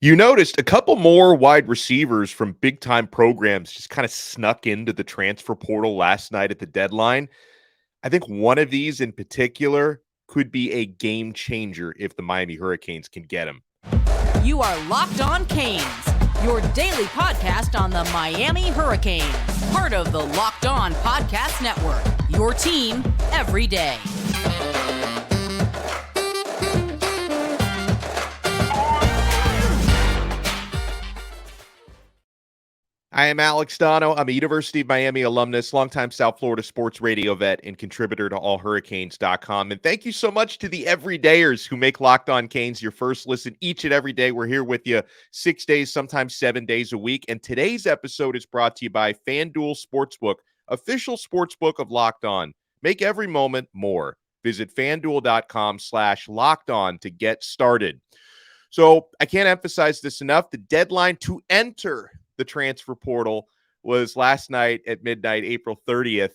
You noticed a couple more wide receivers from big time programs just kind of snuck into the transfer portal last night at the deadline. I think one of these in particular could be a game changer if the Miami Hurricanes can get him. You are Locked On Canes, your daily podcast on the Miami Hurricanes, part of the Locked On Podcast Network, your team every day. I am Alex Dono. I'm a University of Miami alumnus, longtime South Florida sports radio vet, and contributor to allhurricanes.com. And thank you so much to the everydayers who make Locked On Canes your first listen each and every day. We're here with you 6 days, sometimes 7 days a week. And today's episode is brought to you by FanDuel Sportsbook, official sportsbook of Locked On. Make every moment more. Visit FanDuel.com/Locked On to get started. So I can't emphasize this enough. The deadline to enter the transfer portal was last night at midnight, April 30th.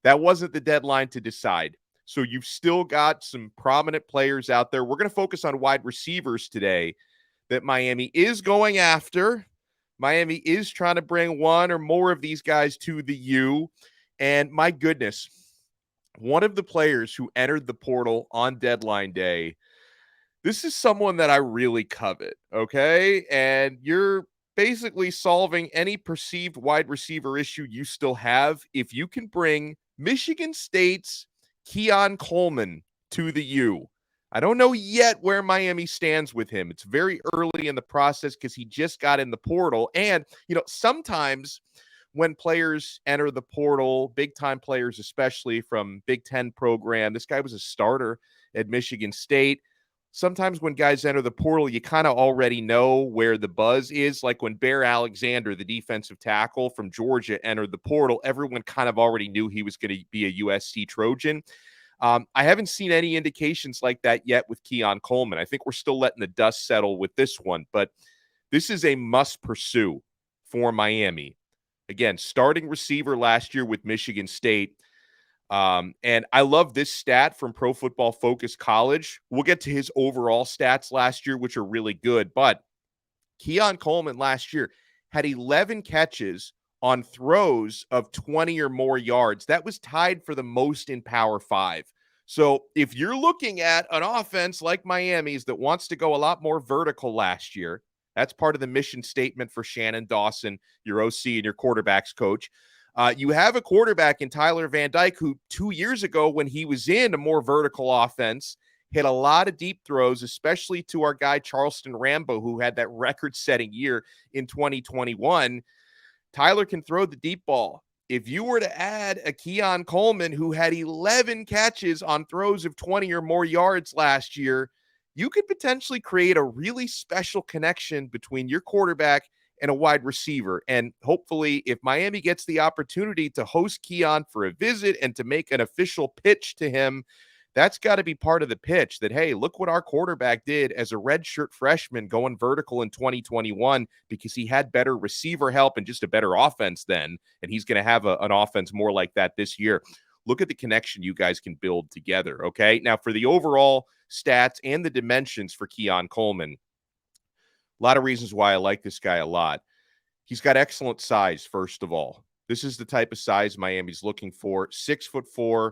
That wasn't the deadline to decide. So you've still got some prominent players out there. We're going to focus on wide receivers today that Miami is going after. Miami is trying to bring one or more of these guys to the U. And my goodness, one of the players who entered the portal on deadline day, this is someone that I really covet, okay? And you're basically solving any perceived wide receiver issue you still have if you can bring Michigan State's Keon Coleman to the U. I don't know yet where Miami stands with him. It's very early in the process because he just got in the portal. And, sometimes when players enter the portal, big-time players, especially from Big Ten program, this guy was a starter at Michigan State. Sometimes when guys enter the portal, you kind of already know where the buzz is. Like when Bear Alexander, the defensive tackle from Georgia, entered the portal, everyone kind of already knew he was going to be a USC Trojan. I haven't seen any indications like that yet with Keon Coleman. I think we're still letting the dust settle with this one, but this is a must pursue for Miami. Again, starting receiver last year with Michigan State. And I love this stat from Pro Football Focus College. We'll get to his overall stats last year, which are really good. But Keon Coleman last year had 11 catches on throws of 20 or more yards. That was tied for the most in Power 5. So if you're looking at an offense like Miami's that wants to go a lot more vertical last year, that's part of the mission statement for Shannon Dawson, your OC and your quarterbacks coach. You have a quarterback in Tyler Van Dyke who 2 years ago, when he was in a more vertical offense, hit a lot of deep throws, especially to our guy Charleston Rambo, who had that record-setting year in 2021. Tyler can throw the deep ball. If you were to add a Keon Coleman who had 11 catches on throws of 20 or more yards last year, you could potentially create a really special connection between your quarterback and a wide receiver. And hopefully, if Miami gets the opportunity to host Keon for a visit and to make an official pitch to him, that's got to be part of the pitch that, hey, look what our quarterback did as a redshirt freshman going vertical in 2021 because he had better receiver help and just a better offense then. And he's going to have an offense more like that this year. Look at the connection you guys can build together, okay? Now, for the overall stats and the dimensions for Keon Coleman, a lot of reasons why I like this guy a lot. He's got excellent size, first of all. This is the type of size Miami's looking for. 6'4",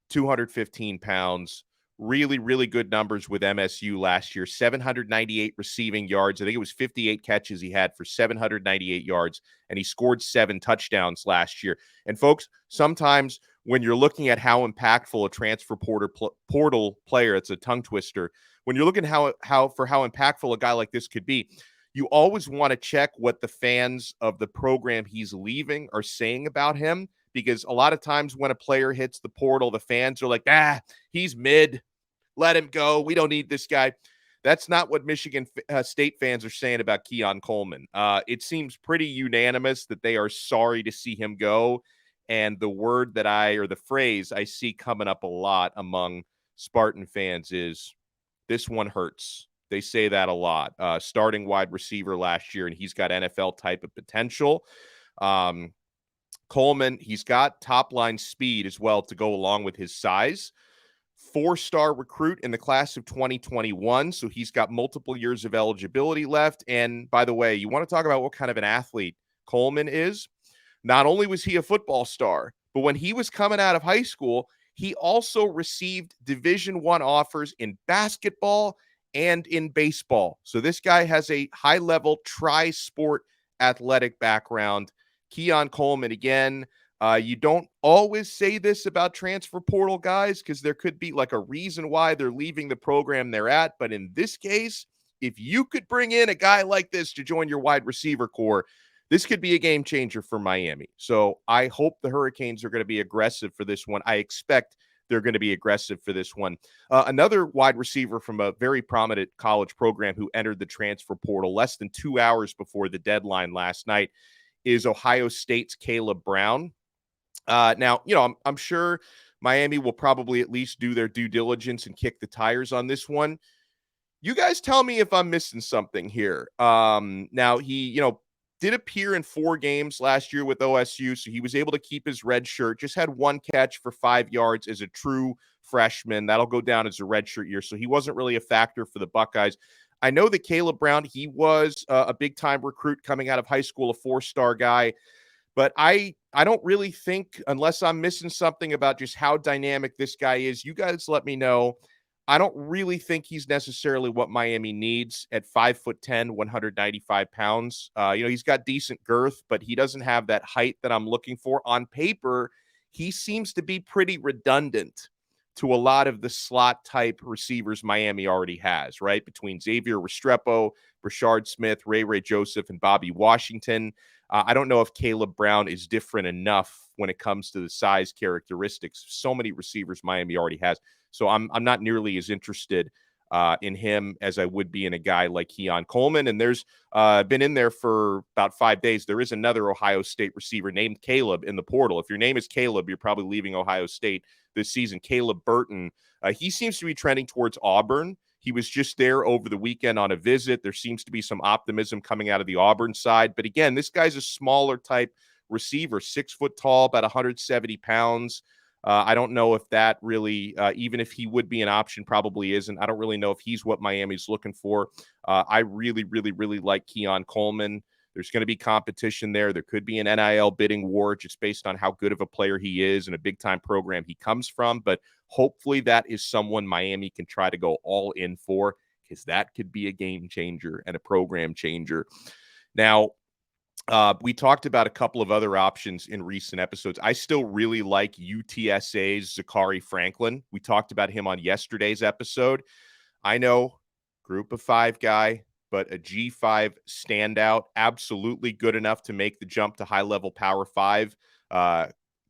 215 pounds. Really, really good numbers with MSU last year. 798 receiving yards. I think it was 58 catches he had for 798 yards, and he scored 7 touchdowns last year. And folks, sometimes when you're looking at how impactful a transfer portal player, it's a tongue twister, when you're looking how impactful a guy like this could be, you always want to check what the fans of the program he's leaving are saying about him, because a lot of times when a player hits the portal, the fans are like, he's mid, let him go, we don't need this guy. That's not what Michigan State fans are saying about Keon Coleman. It seems pretty unanimous that they are sorry to see him go, and the phrase I see coming up a lot among Spartan fans is, this one hurts. They say that a lot. Starting wide receiver last year, and he's got NFL type of potential. Coleman, he's got top line speed as well to go along with his size. four-star recruit in the class of 2021. So he's got multiple years of eligibility left. And by the way, you want to talk about what kind of an athlete Coleman is? Not only was he a football star, but when he was coming out of high school, he also received Division I offers in basketball and in baseball. So this guy has a high-level tri-sport athletic background. Keon Coleman, again, you don't always say this about transfer portal guys because there could be like a reason why they're leaving the program they're at. But in this case, if you could bring in a guy like this to join your wide receiver core, this could be a game changer for Miami. So I hope the Hurricanes are going to be aggressive for this one. I expect they're going to be aggressive for this one. Another wide receiver from a very prominent college program who entered the transfer portal less than 2 hours before the deadline last night is Ohio State's Caleb Brown. Now, I'm sure Miami will probably at least do their due diligence and kick the tires on this one. You guys tell me if I'm missing something here. Now he, did appear in 4 games last year with OSU, so he was able to keep his red shirt. Just had 1 catch for 5 yards as a true freshman. That'll go down as a red shirt year, so he wasn't really a factor for the Buckeyes. I know that Caleb Brown, he was a big-time recruit coming out of high school, a 4-star guy. But I don't really think, unless I'm missing something about just how dynamic this guy is, you guys let me know. I don't really think he's necessarily what Miami needs at 5'10", 195 pounds. He's got decent girth, but he doesn't have that height that I'm looking for. On paper, he seems to be pretty redundant to a lot of the slot type receivers Miami already has, right? Between Xavier Restrepo, Brashard Smith, Ray Joseph, and Bobby Washington. I don't know if Caleb Brown is different enough when it comes to the size characteristics. So many receivers Miami already has. So I'm not nearly as interested in him as I would be in a guy like Keon Coleman. And there's been in there for about 5 days. There is another Ohio State receiver named Caleb in the portal. If your name is Caleb, you're probably leaving Ohio State this season. Caleb Burton, he seems to be trending towards Auburn. He was just there over the weekend on a visit. There seems to be some optimism coming out of the Auburn side. But again, this guy's a smaller type receiver, 6 foot tall, about 170 pounds. I don't know if that really, even if he would be an option, probably isn't. I don't really know if he's what Miami's looking for. I really, really, really like Keon Coleman. There's going to be competition there. There could be an NIL bidding war just based on how good of a player he is and a big-time program he comes from. But hopefully that is someone Miami can try to go all in for, because that could be a game changer and a program changer. Now, we talked about a couple of other options in recent episodes. I still really like UTSA's Zachary Franklin. We talked about him on yesterday's episode. I know, group of 5 guy, but a G5 standout, absolutely good enough to make the jump to high-level Power 5.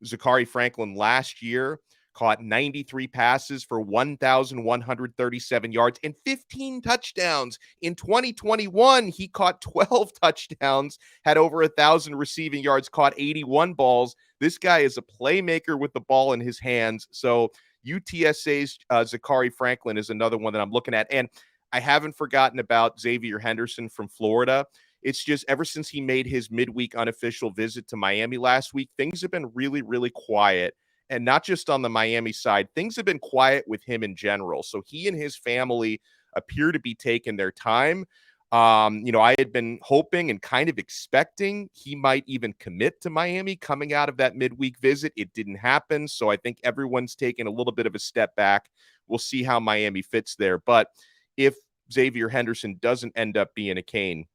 Zachary Franklin last year caught 93 passes for 1,137 yards and 15 touchdowns. In 2021, he caught 12 touchdowns, had over 1,000 receiving yards, caught 81 balls. This guy is a playmaker with the ball in his hands. So UTSA's Zachary Franklin is another one that I'm looking at. And I haven't forgotten about Xavier Henderson from Florida. It's just ever since he made his midweek unofficial visit to Miami last week, things have been really, really quiet. And not just on the Miami side, things have been quiet with him in general. So he and his family appear to be taking their time. I had been hoping and kind of expecting he might even commit to Miami coming out of that midweek visit. It didn't happen. So I think everyone's taking a little bit of a step back. We'll see how Miami fits there. But if Xavier Henderson doesn't end up being a Cane,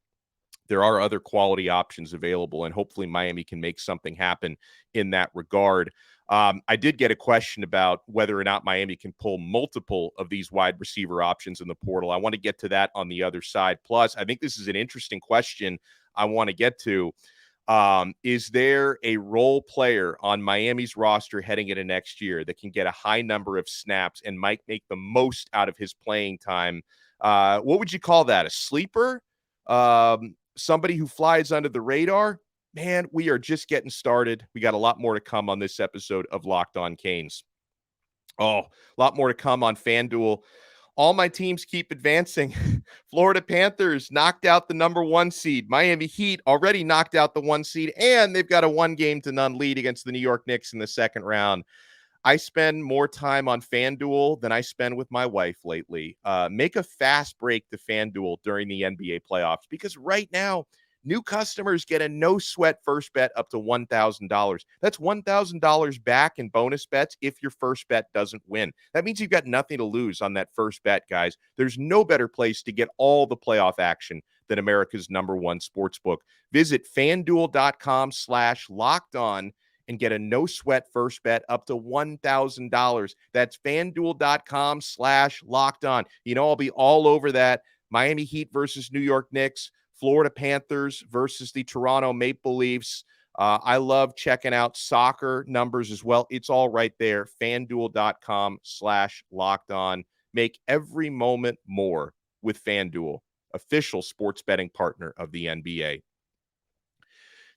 there are other quality options available, and hopefully Miami can make something happen in that regard. I did get a question about whether or not Miami can pull multiple of these wide receiver options in the portal. I want to get to that on the other side. Plus, I think this is an interesting question I want to get to. Is there a role player on Miami's roster heading into next year that can get a high number of snaps and might make the most out of his playing time? What would you call that? A sleeper? Somebody who flies under the radar? Man, we are just getting started. We got a lot more to come on this episode of Locked On Canes. Oh, a lot more to come on FanDuel. All my teams keep advancing. Florida Panthers knocked out the number 1 seed. Miami Heat already knocked out the 1 seed, and they've got a 1-game-to-none lead against the New York Knicks in the second round. I spend more time on FanDuel than I spend with my wife lately. Make a fast break to FanDuel during the NBA playoffs because right now, new customers get a no sweat first bet up to $1,000. That's $1,000 back in bonus bets if your first bet doesn't win. That means you've got nothing to lose on that first bet, guys. There's no better place to get all the playoff action than America's #1 sportsbook. Visit fanduel.com/locked on and get a no sweat first bet up to $1,000. That's fanduel.com/locked on. I'll be all over that. Miami Heat versus New York Knicks, Florida Panthers versus the Toronto Maple Leafs. I love checking out soccer numbers as well. It's all right there. FanDuel.com/locked on. Make every moment more with FanDuel, official sports betting partner of the NBA.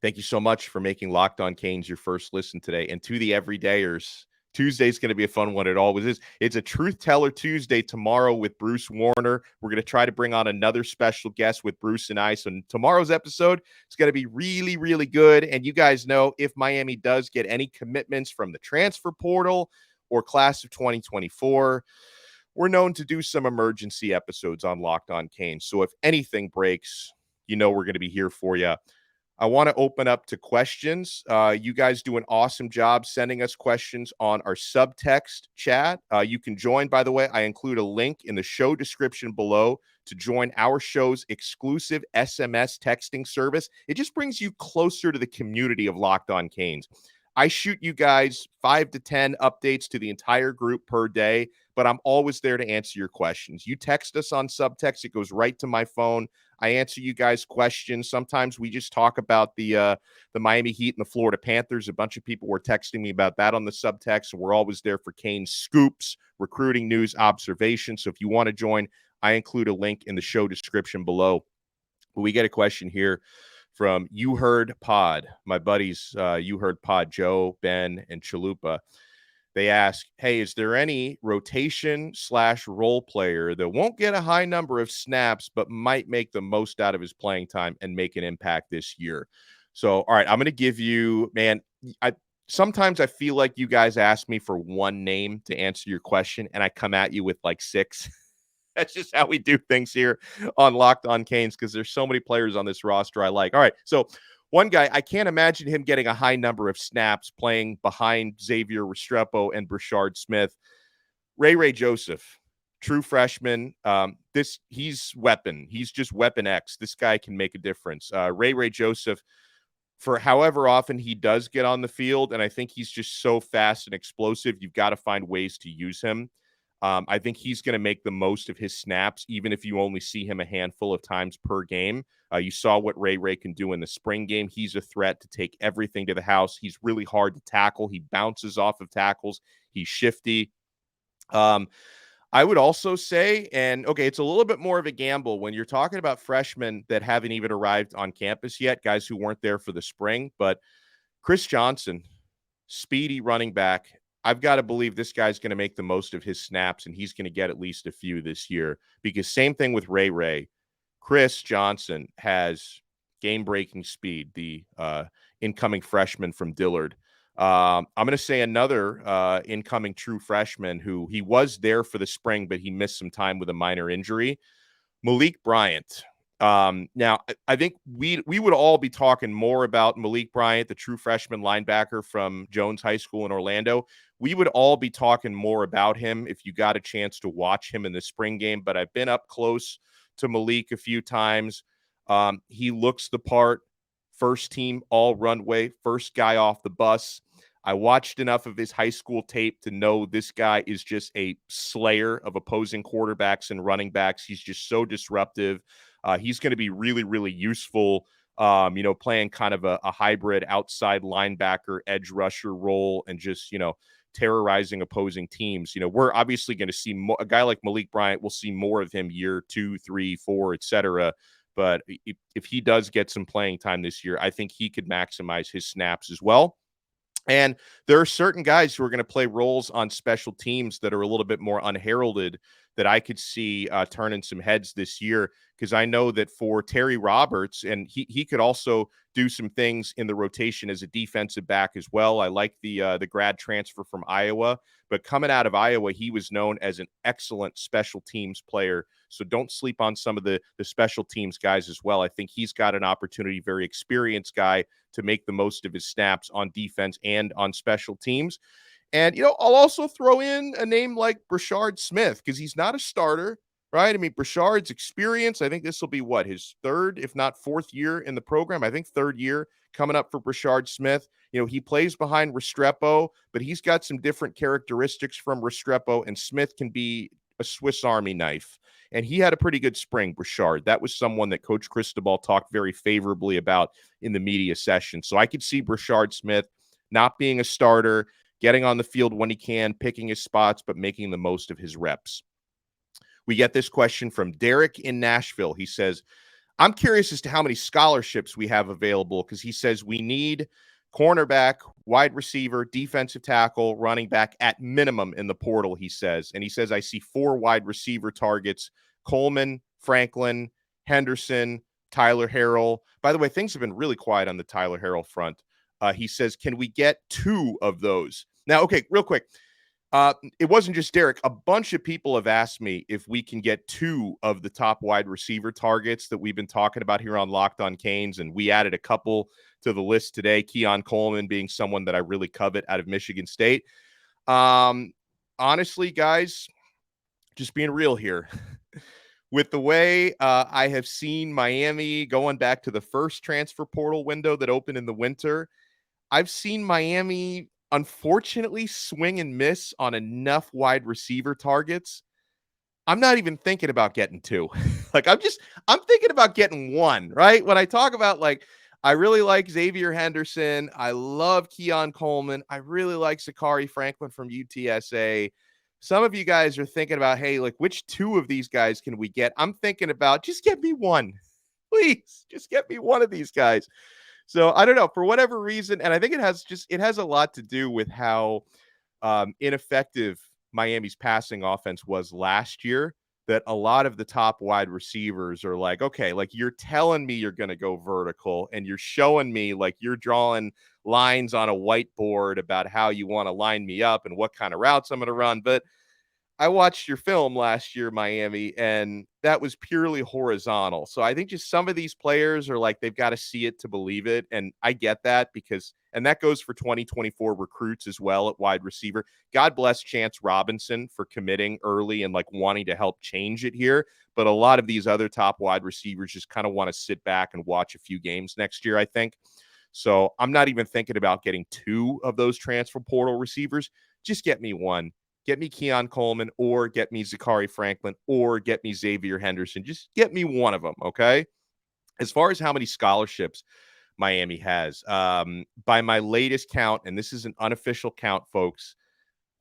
Thank you so much for making Locked On Canes your first listen today. And to the everydayers, Tuesday's going to be a fun one. It always is. It's a Truth Teller Tuesday tomorrow with Bruce Warner. We're going to try to bring on another special guest with Bruce and I. So tomorrow's episode is going to be really, really good. And you guys know if Miami does get any commitments from the transfer portal or class of 2024, we're known to do some emergency episodes on Locked On Canes. So if anything breaks, we're going to be here for you. I want to open up to questions. You guys do an awesome job sending us questions on our subtext chat. You can join, by the way. I include a link in the show description below to join our show's exclusive SMS texting service. It just brings you closer to the community of Locked On Canes. I shoot you guys 5 to 10 updates to the entire group per day, but I'm always there to answer your questions. You text us on subtext, it goes right to my phone. I answer you guys' questions. Sometimes we just talk about the Miami Heat and the Florida Panthers. A bunch of people were texting me about that on the subtext. So we're always there for Canes scoops, recruiting news, observations. So if you want to join, I include a link in the show description below. But we get a question here from You Heard Pod, my buddies, You Heard Pod, Joe, Ben, and Chalupa. They ask, hey, is there any rotation/role player that won't get a high number of snaps but might make the most out of his playing time and make an impact this year? So, all right, I'm going to give you, man, sometimes I feel like you guys ask me for one name to answer your question, and I come at you with like 6. That's just how we do things here on Locked On Canes because there's so many players on this roster I like. All right, so one guy, I can't imagine him getting a high number of snaps playing behind Xavier Restrepo and Brashard Smith. Ray Joseph, true freshman. He's weapon. He's just weapon X. This guy can make a difference. Ray Joseph, for however often he does get on the field, and I think he's just so fast and explosive, you've got to find ways to use him. I think he's going to make the most of his snaps, even if you only see him a handful of times per game. You saw what Ray can do in the spring game. He's a threat to take everything to the house. He's really hard to tackle. He bounces off of tackles. He's shifty. I would also say, and okay, it's a little bit more of a gamble when you're talking about freshmen that haven't even arrived on campus yet, guys who weren't there for the spring, but Chris Johnson, speedy running back. I've got to believe this guy's going to make the most of his snaps, and he's going to get at least a few this year. Because same thing with Ray. Chris Johnson has game-breaking speed, the incoming freshman from Dillard. I'm going to say another incoming true freshman who he was there for the spring, but he missed some time with a minor injury, Malik Bryant. Now, I think we would all be talking more about Malik Bryant, the true freshman linebacker from Jones High School in Orlando. We would all be talking more about him if you got a chance to watch him in the spring game, but I've been up close to Malik a few times. He looks the part, first team all runway, first guy off the bus. I watched enough of his high school tape to know this guy is just a slayer of opposing quarterbacks and running backs. He's just so disruptive. He's going to be really, really useful, playing kind of a hybrid outside linebacker, edge rusher role and just, terrorizing opposing teams. We're obviously going to see a guy like Malik Bryant. We'll see more of him year 2, 3, 4, etc. But if he does get some playing time this year, I think he could maximize his snaps as well. And there are certain guys who are going to play roles on special teams that are a little bit more unheralded that I could see turning some heads this year, because I know that for Terry Roberts, and he could also do some things in the rotation as a defensive back as well. I like the grad transfer from Iowa, but coming out of Iowa, he was known as an excellent special teams player. So don't sleep on some of the special teams guys as well. I think he's got an opportunity, very experienced guy, to make the most of his snaps on defense and on special teams. And, I'll also throw in a name like Brashard Smith, because he's not a starter, right? I mean, Brashard's experience, I think this will be his third, if not fourth year in the program. I think third year coming up for Brashard Smith. He plays behind Restrepo, but he's got some different characteristics from Restrepo, and Smith can be a Swiss Army knife. And he had a pretty good spring, Brashard. That was someone that Coach Cristobal talked very favorably about in the media session. So I could see Brashard Smith not being a starter, getting on the field when he can, picking his spots, but making the most of his reps. We get this question from Derek in Nashville. He says, I'm curious as to how many scholarships we have available, because he says we need cornerback, wide receiver, defensive tackle, running back at minimum in the portal, he says. And he says, I see 4 wide receiver targets: Coleman, Franklin, Henderson, Tyler Harrell. By the way, things have been really quiet on the Tyler Harrell front. He says, can we get 2 of those? Now, okay, real quick. It wasn't just Derek. A bunch of people have asked me if we can get 2 of the top wide receiver targets that we've been talking about here on Locked On Canes, and we added a couple to the list today, Keon Coleman being someone that I really covet out of Michigan State. Honestly, guys, just being real here, with the way I have seen Miami going back to the first transfer portal window that opened in the winter, I've seen Miami unfortunately swing and miss on enough wide receiver targets. I'm not even thinking about getting 2. I'm thinking about getting 1, right? When I talk about, I really like Xavier Henderson. I love Keon Coleman. I really like Zachary Franklin from UTSA. Some of you guys are thinking about, hey, which 2 of these guys can we get? I'm thinking about, just get me 1. Please, just get me 1 of these guys. So I don't know, for whatever reason, and I think it has a lot to do with how ineffective Miami's passing offense was last year, that a lot of the top wide receivers are okay, you're telling me you're going to go vertical, and you're showing me you're drawing lines on a whiteboard about how you want to line me up and what kind of routes I'm going to run. But I watched your film last year, Miami, and that was purely horizontal. So I think just some of these players are they've got to see it to believe it. And I get that, and that goes for 2024 recruits as well at wide receiver. God bless Chance Robinson for committing early and wanting to help change it here. But a lot of these other top wide receivers just kind of want to sit back and watch a few games next year, I think. So I'm not even thinking about getting 2 of those transfer portal receivers. Just get me 1. Get me Keon Coleman, or get me Zachary Franklin, or get me Xavier Henderson. Just get me 1 of them, okay? As far as how many scholarships Miami has, by my latest count, and this is an unofficial count, folks,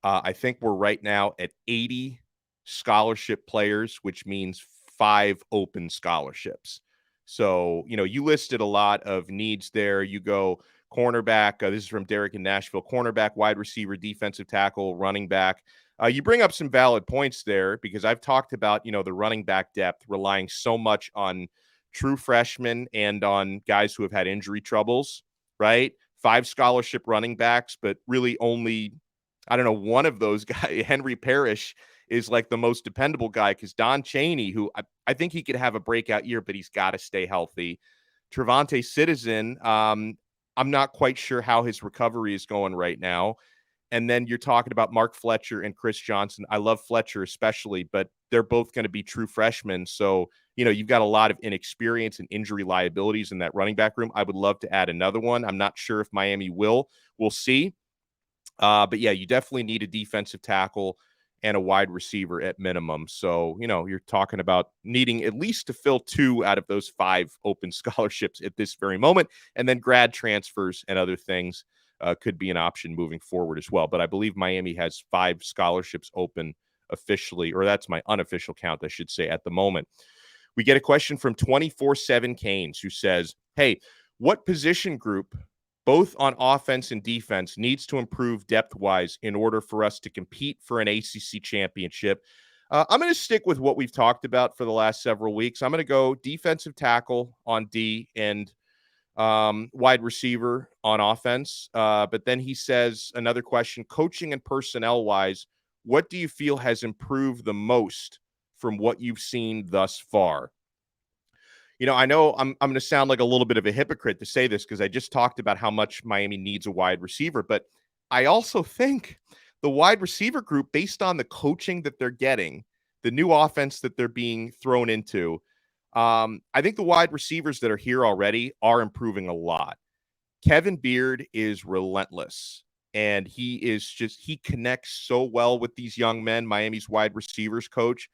I think we're right now at 80 scholarship players, which means 5 open scholarships. So, you listed a lot of needs there. You go cornerback. This is from Derek in Nashville. Cornerback, wide receiver, defensive tackle, running back. You bring up some valid points there, because I've talked about, the running back depth relying so much on true freshmen and on guys who have had injury troubles, right? 5 scholarship running backs, but really only, I don't know, one of those guys, Henry Parrish, is the most dependable guy, because Don Chaney, who I think he could have a breakout year, but he's got to stay healthy. Trevante Citizen, I'm not quite sure how his recovery is going right now. And then you're talking about Mark Fletcher and Chris Johnson. I love Fletcher especially, but they're both going to be true freshmen. So, you've got a lot of inexperience and injury liabilities in that running back room. I would love to add another one. I'm not sure if Miami will. We'll see. But yeah, you definitely need a defensive tackle and a wide receiver at minimum. So, you're talking about needing at least to fill 2 out of those 5 open scholarships at this very moment. And then grad transfers and other things could be an option moving forward as well. But I believe Miami has 5 scholarships open officially, or that's my unofficial count, I should say, at the moment. We get a question from 24/7 Canes, who says, hey, what position group, both on offense and defense, needs to improve depth-wise in order for us to compete for an ACC championship? I'm going to stick with what we've talked about for the last several weeks. I'm going to go defensive tackle on D and wide receiver on offense. But then he says another question, coaching and personnel wise, what do you feel has improved the most from what you've seen thus far? I know I'm going to sound like a little bit of a hypocrite to say this because I just talked about how much Miami needs a wide receiver, but I also think the wide receiver group, based on the coaching that they're getting, the new offense that they're being thrown into, I think the wide receivers that are here already are improving a lot. Kevin Beard is relentless. And he connects so well with these young men, Miami's wide receivers coach.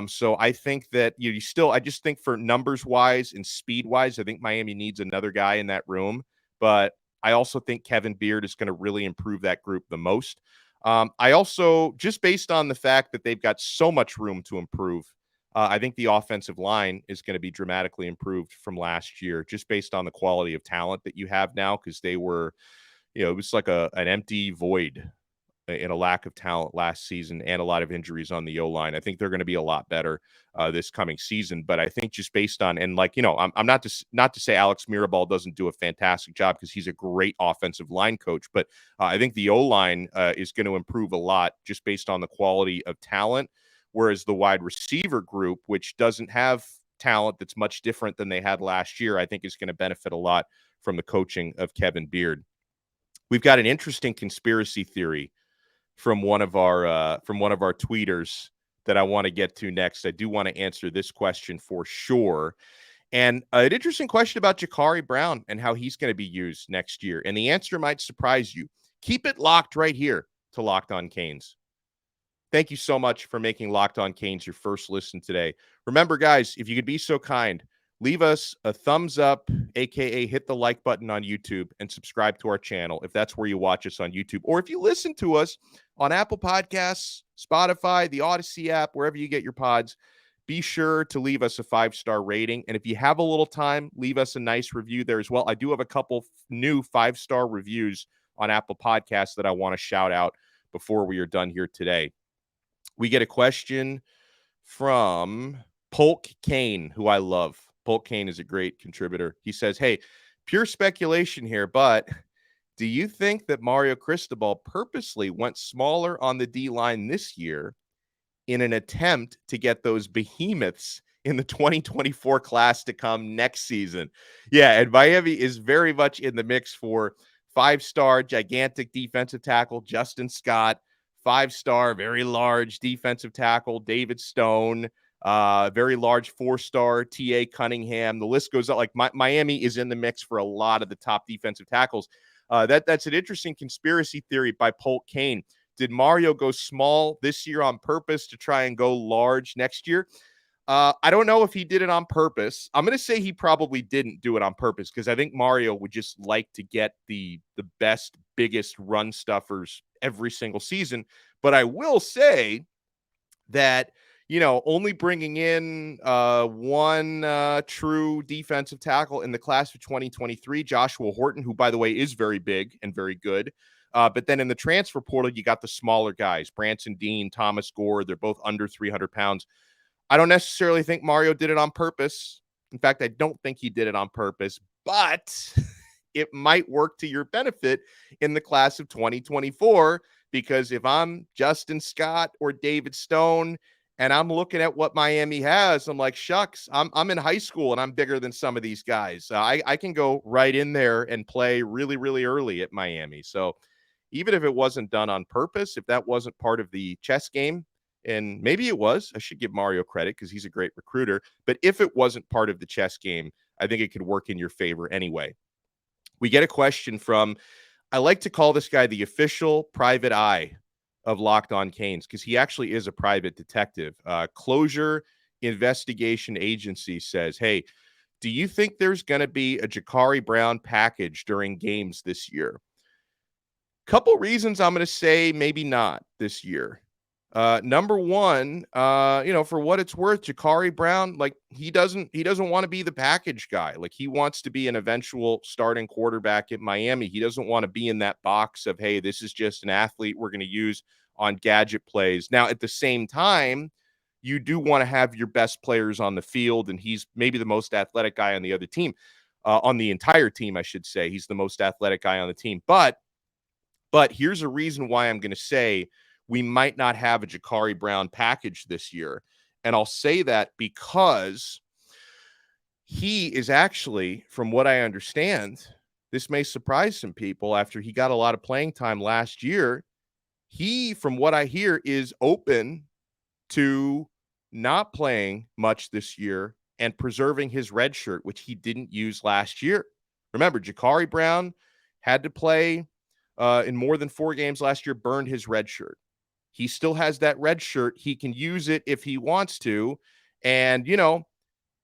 So I think that I just think for numbers wise and speed wise, I think Miami needs another guy in that room. But I also think Kevin Beard is going to really improve that group the most. I also, just based on the fact that they've got so much room to improve, I think the offensive line is going to be dramatically improved from last year, just based on the quality of talent that you have now, because they were, it was like an empty void in a lack of talent last season and a lot of injuries on the O-line. I think they're going to be a lot better this coming season. But I think just based on, and I'm not to say Alex Mirabal doesn't do a fantastic job because he's a great offensive line coach, but I think the O-line is going to improve a lot just based on the quality of talent. Whereas the wide receiver group, which doesn't have talent that's much different than they had last year, I think is going to benefit a lot from the coaching of Kevin Beard. We've got an interesting conspiracy theory from one of our tweeters that I want to get to next. I do want to answer this question for sure. And an interesting question about Jakari Brown and how he's going to be used next year. And the answer might surprise you. Keep it locked right here to Locked On Canes. Thank you so much for making Locked On Canes your first listen today. Remember, guys, if you could be so kind, leave us a thumbs up, aka hit the like button on YouTube, and subscribe to our channel if that's where you watch us on YouTube. Or if you listen to us on Apple Podcasts, Spotify, the Odyssey app, wherever you get your pods, be sure to leave us a 5-star rating. And if you have a little time, leave us a nice review there as well. I do have a couple new 5-star reviews on Apple Podcasts that I want to shout out before we are done here today. We get a question from Polk Kane, who I love. Polk Kane is a great contributor. He says, hey, pure speculation here, but do you think that Mario Cristobal purposely went smaller on the D-line this year in an attempt to get those behemoths in the 2024 class to come next season? Yeah, and Miami is very much in the mix for 5-star gigantic defensive tackle Justin Scott, 5-star, very large defensive tackle David Stone, very large 4-star T.A. Cunningham. The list goes up. Like Miami is in the mix for a lot of the top defensive tackles. That's an interesting conspiracy theory by Polk Kane. Did Mario go small this year on purpose to try and go large next year? I don't know if he did it on purpose. I'm going to say he probably didn't do it on purpose because I think Mario would just like to get the best, biggest run stuffers every single season. But I will say that, only bringing in one true defensive tackle in the class of 2023, Joshua Horton, who, by the way, is very big and very good. But then in the transfer portal, you got the smaller guys, Branson Dean, Thomas Gore. They're both under 300 pounds. I don't necessarily think Mario did it on purpose. In fact, I don't think he did it on purpose, but it might work to your benefit in the class of 2024, because if I'm Justin Scott or David Stone and I'm looking at what Miami has, I'm like, shucks, I'm in high school and I'm bigger than some of these guys. I can go right in there and play really, really early at Miami. So even if it wasn't done on purpose, if that wasn't part of the chess game, and maybe it was, I should give Mario credit because he's a great recruiter. But if it wasn't part of the chess game, I think it could work in your favor anyway. We get a question from, I like to call this guy the official private eye of Locked On Canes because he actually is a private detective. Closure Investigation Agency says, hey, do you think there's going to be a Jakari Brown package during games this year? Couple reasons I'm going to say maybe not this year. Number one, for what it's worth, Jakari Brown, like he doesn't want to be the package guy. Like he wants to be an eventual starting quarterback at Miami. He doesn't want to be in that box of, hey, this is just an athlete we're going to use on gadget plays. Now, at the same time, you do want to have your best players on the field, and he's maybe the most athletic guy on the other team, on the entire team, I should say. He's the most athletic guy on the team. But here's a reason why I'm going to say we might not have a Ja'Cory Brown package this year. And I'll say that because he is actually, from what I understand, this may surprise some people after he got a lot of playing time last year. He, from what I hear, is open to not playing much this year and preserving his red shirt, which he didn't use last year. Remember, Ja'Cory Brown had to play in more than 4 games last year, burned his red shirt. He still has that red shirt. He can use it if he wants to. And,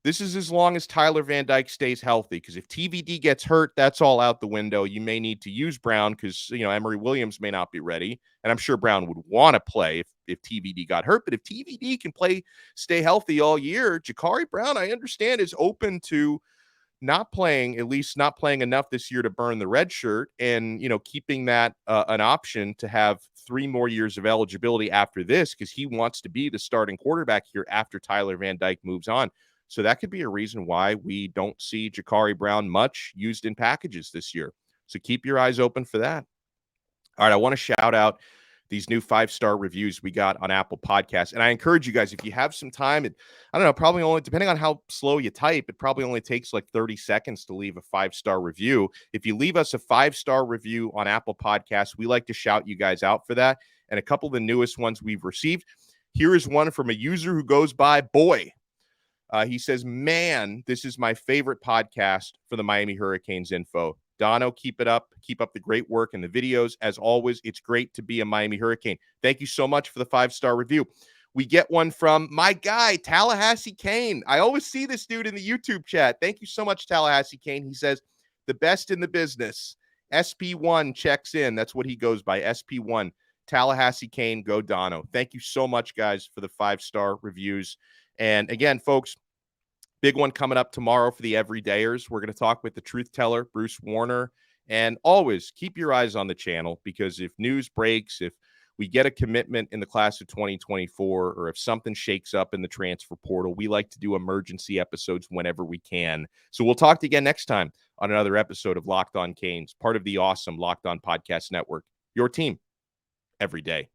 this is as long as Tyler Van Dyke stays healthy, because if TVD gets hurt, that's all out the window. You may need to use Brown because, Emory Williams may not be ready. And I'm sure Brown would want to play if TVD got hurt. But if TVD can stay healthy all year, Ja'Cory Brown, I understand, is open to not playing, at least not playing enough this year to burn the red shirt, and, keeping that an option to have 3 more years of eligibility after this, because he wants to be the starting quarterback here after Tyler Van Dyke moves on. So that could be a reason why we don't see Ja'Cory Brown much used in packages this year. So keep your eyes open for that. All right, I want to shout out these new 5-star reviews we got on Apple Podcasts. And I encourage you guys, if you have some time, I don't know, probably only, depending on how slow you type, it probably only takes like 30 seconds to leave a 5-star review. If you leave us a 5-star review on Apple Podcasts, we like to shout you guys out for that. And a couple of the newest ones we've received. Here is one from a user who goes by Boy. He says, man, this is my favorite podcast for the Miami Hurricanes info. Dono, keep it up. Keep up the great work and the videos. As always, it's great to be a Miami Hurricane. Thank you so much for the 5-star review. We get one from my guy, Tallahassee Kane. I always see this dude in the YouTube chat. Thank you so much, Tallahassee Kane. He says, the best in the business. SP1 checks in. That's what he goes by, SP1. Tallahassee Kane, go Dono. Thank you so much, guys, for the 5-star reviews. And again, folks, big one coming up tomorrow for the everydayers. We're going to talk with the truth teller, Bruce Warner. And always keep your eyes on the channel, because if news breaks, if we get a commitment in the class of 2024, or if something shakes up in the transfer portal, we like to do emergency episodes whenever we can. So we'll talk to you again next time on another episode of Locked On Canes, part of the awesome Locked On Podcast Network, your team every day.